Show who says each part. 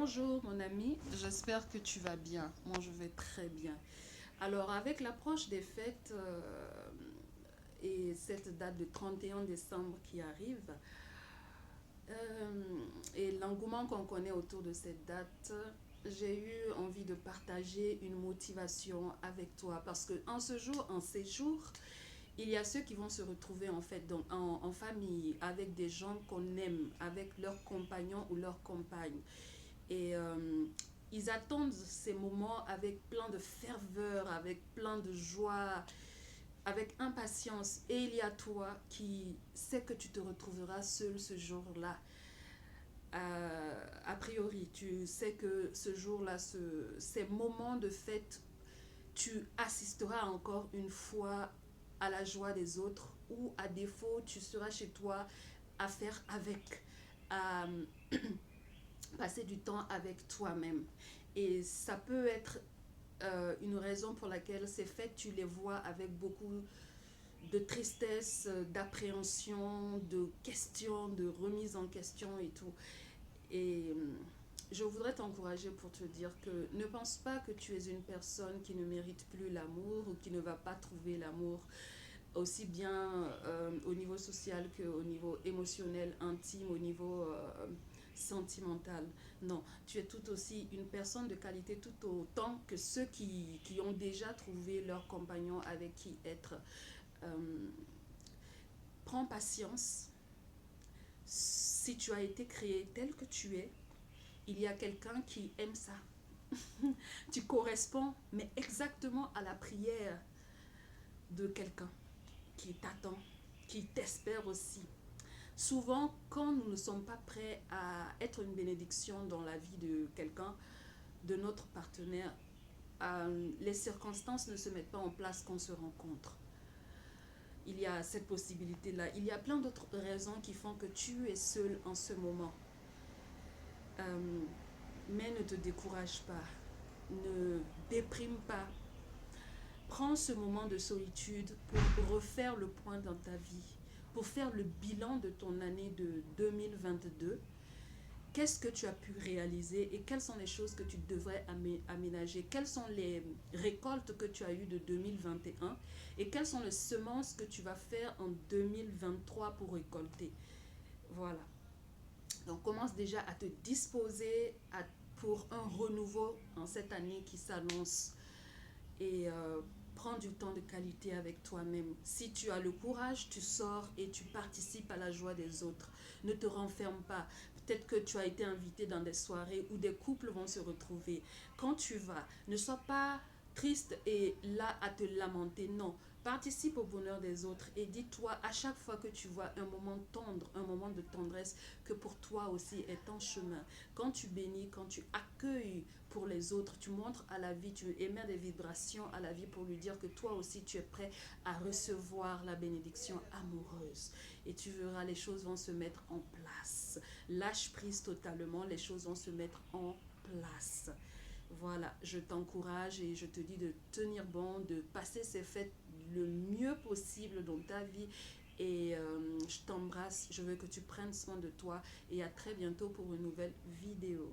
Speaker 1: Bonjour mon ami, j'espère que tu vas bien. Moi je vais très bien. Alors avec l'approche des fêtes et cette date de 31 décembre qui arrive, et l'engouement qu'on connaît autour de cette date, j'ai eu envie de partager une motivation avec toi parce que en ces jours, il y a ceux qui vont se retrouver en fait en famille avec des gens qu'on aime, avec leurs compagnons ou leurs compagnes. Et ils attendent ces moments avec plein de ferveur, avec plein de joie, avec impatience. Et il y a toi qui sais que tu te retrouveras seul ce jour-là. A priori, tu sais que ce jour-là, ces moments de fête, tu assisteras encore une fois à la joie des autres ou à défaut, tu seras chez toi à faire avec, à passer du temps avec toi-même. Et ça peut être une raison pour laquelle ces fêtes, tu les vois avec beaucoup de tristesse, d'appréhension, de questions, de remise en question et tout. Et je voudrais t'encourager pour te dire que ne pense pas que tu es une personne qui ne mérite plus l'amour ou qui ne va pas trouver l'amour aussi bien au niveau social qu'au niveau émotionnel, intime, au niveau sentimental. Non, tu es tout aussi une personne de qualité tout autant que ceux qui ont déjà trouvé leur compagnon avec qui être. Euh, Prends patience. Si tu as été créé tel que tu es, il y a quelqu'un qui aime ça. Tu corresponds, mais exactement à la prière de quelqu'un qui t'attend, qui t'espère aussi. Souvent, quand nous ne sommes pas prêts à être une bénédiction dans la vie de quelqu'un, de notre partenaire, les circonstances ne se mettent pas en place quand on se rencontre. Il y a cette possibilité-là. Il y a plein d'autres raisons qui font que tu es seul en ce moment. Euh, mais ne te décourage pas. Ne déprime pas. Prends ce moment de solitude pour refaire le point dans ta vie, pour faire le bilan de ton année de 2022. Qu'est-ce que tu as pu réaliser et quelles sont les choses que tu devrais aménager? Quelles sont les récoltes que tu as eues de 2021 et quelles sont les semences que tu vas faire en 2023 pour récolter? Voilà. Donc commence déjà à te disposer pour un renouveau en cette année qui s'annonce et prends du temps de qualité avec toi-même. Si tu as le courage, tu sors et tu participes à la joie des autres. Ne te renferme pas. Peut-être que tu as été invité dans des soirées où des couples vont se retrouver. Quand tu vas, ne sois pas triste et là à te lamenter. Non, participe au bonheur des autres et dis-toi à chaque fois que tu vois un moment tendre, un moment de tendresse, que pour toi aussi est en chemin. Quand tu bénis, quand tu accueilles pour les autres, tu montres à la vie, tu émets des vibrations à la vie pour lui dire que toi aussi tu es prêt à recevoir la bénédiction amoureuse. Et tu verras, les choses vont se mettre en place. Lâche prise totalement, les choses vont se mettre en place. Voilà, je t'encourage et je te dis de tenir bon, de passer ces fêtes le mieux possible dans ta vie. Et je t'embrasse, je veux que tu prennes soin de toi et à très bientôt pour une nouvelle vidéo.